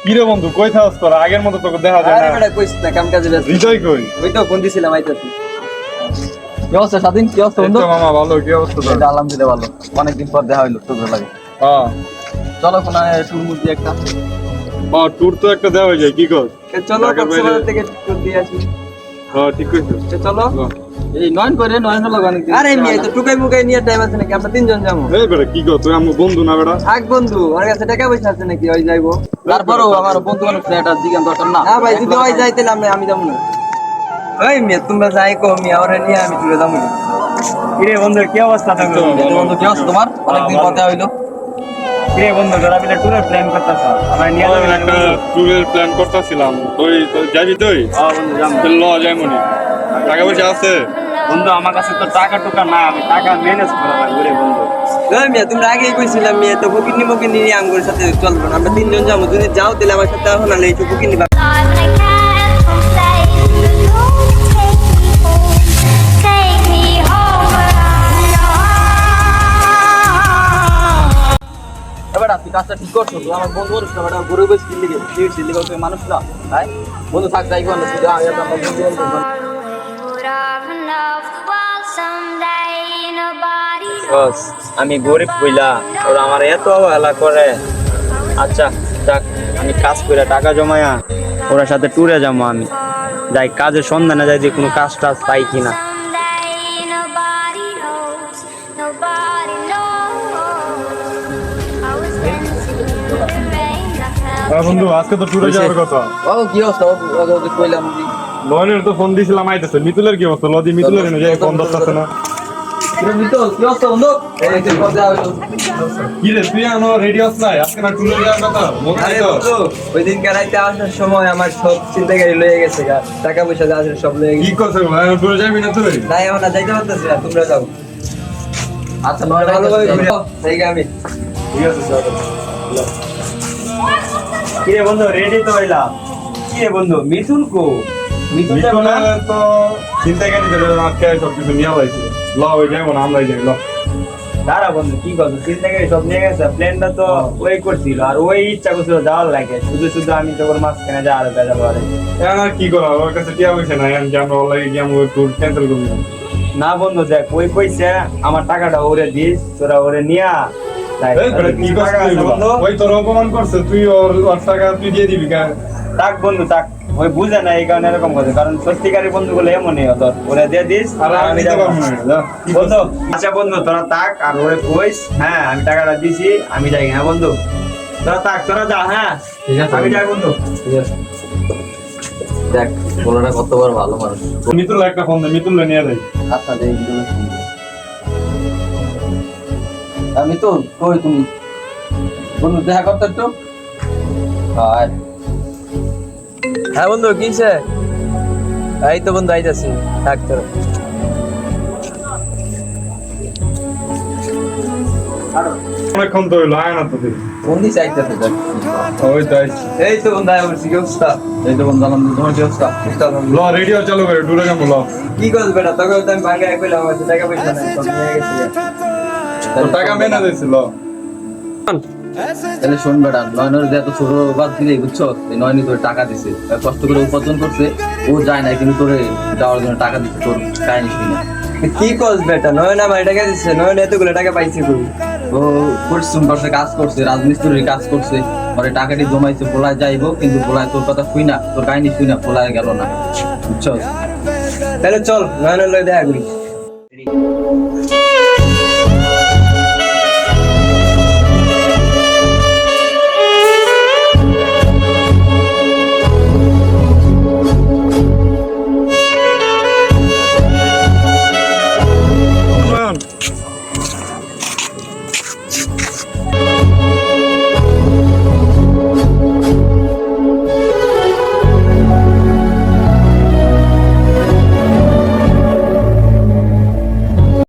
কিরে বন্ধু কই থাকস তোরা? আগের মতো তোকে দেখা যায় আরে না। বেটা কইছ না কাম কাজে ব্যস্ত। হৃদয় কই? ওই তো ফোন দিছিলাম আইতাছি। কি অবস্থা স্বাধীন? কি অবস্থা এই বন্ধু? তো মামা ভালো, কি অবস্থা তোর? এটা আলহামদুলিল্লাহ ভালো। অনেকদিন পর দেখা হইলো, তোর লাগে। হ্যাঁ চলো কোন টুর মধ্যে একটা। ট্যুর তো একটা দেওয়া যায়, কি কর? চলো ঢাকার কক্সবাজার বাইরে- থেকে টুর দিয়ে আসি। ঠিক কইছিস। চলো। ল। এই নয়ন করে নয়ন হলো গান। আরে মিয়া তো টুকাই মুকাই নিয়ে টাইম আছে নাকি? আমরা তিনজন যাবো। এই বেটা কি কর, তুই আমার বন্ধু না বেটা? থাক বন্ধু, আমার কাছে টাকা পয়সা আছে নাকি? ওই যাইবো। তারপরও আমার বন্ধু মানুষ এটা জিজ্ঞাসা দরকার না। হ্যাঁ ভাই, যদি ওই যাইতে আমি যাবো না। ওই মিয়া তোমরা যাই কো মিয়া, ওরে নিয়ে আমি চলে যাবো না। কিরে বন্ধু কি অবস্থা এই তো তোমার? ভালো। বন্ধু কি অবস্থা তোমার? অনেকদিন পর দেখা হইলো। কিরে বন্ধু তোরা মিলে ট্যুরের প্ল্যান করতেছ? আমরা নিয়ে যাবি একটা ট্যুরের প্ল্যান করতেছিলাম, তুই যাবি? তুই বন্ধু যাম। ল যাই মনে। টাকা পয়সা আছে? বন্ধু আমার কাছে তো টাকা টুকা না, আমি টাকা ম্যানেজ করা লাগবে রে বন্ধু। ওই মিয়া তোমরা আগেই কইছিলাম মিয়া, তো ফকিনি মকিনি নিয়ে আমগোর সাথে চলবো না। আমরা তিনজন যাবো, যদি যাও তাহলে আমার সাথে এখন আলে একটু ফকিনি I can't complain. Take me home, এবার তুই কাজটা ঠিক করছো তো? আমার বন্ধু মানুষ না, আমার গরু বেশ কিনলে তুমি মানুষ না। তাই বন্ধু থাক যাইবো না, শুধু আমি আমার বন্ধু বান্ধব। would have enough the world someday. Nobody বস আমি গরিব কইলা ওরা আমার এত অবহেলা করে। আচ্ছা যাক, আমি কাজ করে টাকা জমায়া ওরা সাথে ট্যুরে যাবো। আমি যাই কাজের সন্ধানে যাই যে কোনো কাজ টাজ পাই কিনা। someday. Nobody knows. Nobody knows. I was dancing in the rain. I felt বন্ধু আজকে তো ট্যুরে যাওয়ার কথা। ও কি অবস্থা? ওকে কইলাম কি? লয়নের তো ফোন দিছিলাম আইতেছে। মিতুলের কি অবস্থা? লদি মিতুলের এনে যাই, ফোন ধরতেছে না। মিতুল কি অবস্থা বন্ধু? এই তো কথা হইলো। কি রে তুই এখনো রেডি হস নাই? আজকে না ট্যুরে যাওয়ার কথা, মনে আরে নাই তো? বন্ধু, ওই দিন রাইতে আসার সময় আমার সব চিন্তাকারী লয়ে গেছে গা। টাকা পয়সা যা আছে সব লয়ে কি গেছে। করছে ট্যুরে যাবি না তুই? নাই এখন আর যাইতে পারতেছি না, তোমরা যাও। আচ্ছা নয় ভালোভাবে ঘুরে যাই আমি। ঠিক আছে স্যার। কিরে বন্ধু রেডি তো হইলাম। কিরে বন্ধু মিথুন কো? মিথুন যাবো না? মিতুলের তো চিন্তাই কাটি ধরে আজকে সব কিছু নিয়ে হয়েছে। ল ওই যাবো না, আমরাই যাই। ল দাঁড়া বন্ধু কি করছো? চিন্তা করে সব নিয়ে গেছে। প্ল্যানটা তো ওই করছিল আর ওই ইচ্ছা করছিল যাওয়ার লাগে। শুধু শুধু আমি তো ওর মাঝখানে যা আর বেজাল পারে এখন আর কি করা, ওর কাছে টিয়া পয়সা নাই। আমি যে আমরা ওর লাগে গিয়ে আমরা ট্যুর ক্যান্সেল করবি না। না বন্ধু। দেখ ওই কইছে আমার টাকাটা ওরে দিস, তোরা ওরে নিয়া তাই এই বেটা, কি করছিস টাকা আছে এগুলো? বন্ধু? ওই তোর অপমান করছে, তুই ওর টাকা তুই দিয়ে দিবি কেন? থাক বন্ধু থাক। ওই বুঝে না এই কারণে এরকম করে, কারণ সত্যিকারী বন্ধুগুলো এমনই তোর ওরে দিয়ে দিস আর আমি দিতে যাবো। পারবো না, যা। কি বন্ধু আচ্ছা বন্ধু তোরা থাক আর ওরে কইস হ্যাঁ আমি টাকাটা দিছি, আমি যাই। হ্যাঁ বন্ধু তোরা থাক, তোরা যা। হ্যাঁ ঠিক আছে আমি যাই বন্ধু। ঠিক আছে। দেখ বলোটা কতবার ভালো মানুষ। করছিস? মিতুল একটা ফোন দে, মিতুল নিয়ে যাই। আচ্ছা দেই দিলে। আমি তো কই তুমি বন্ধু দেখা করতে একটু। হাই। হ্যাঁ বন্ধু কিছে? এই তো বন্ধু আইতাছি, থাক তোর। অনেকক্ষণ তো হইলো, আয় না তো তুই। বন্ধু চাইতাছে দেখ। ওই তো আইছি। এই তো বন্ধু আই বলছি, কি অবস্থা? এই তো বন্ধু আলহামদুলিল্লাহ, তোমার কি অবস্থা? ল রেডিও চালু করে ট্যুরে যাবো। ল কি করছ বেটা? তোকে তো আমি ভাঙা কইলাম আমার টাকা পয়সা নাই, সব নিয়ে গেছি। তোর টাকা মেনে দিছিল। তাহলে শোন বেটা, নয়নের যে এত ছোট বাদ দিলে বুঝছো, এই নয়নি তোর টাকা দিছে, কষ্ট করে উপার্জন করছে, ও যায় না কিন্তু তোরে যাওয়ার জন্য টাকা দিচ্ছে, তোর কাহিনী শুনি না। কি করছ বেটা? নয়ন আমার টাকা দিচ্ছে, নয়ন এতগুলো টাকা পাইছে কই? ও পরিশ্রম করছে, কাজ করছে, রাজমিস্ত্রির কাজ করছে, পরে টাকাটি জমাইছে, পোলায় যাইবো, কিন্তু পোলায় তোর কথা শুই না, তোর কাহিনী শুই না, পোলায় গেল না, বুঝছো? তাহলে চল নয়নের লগে দেখা করি।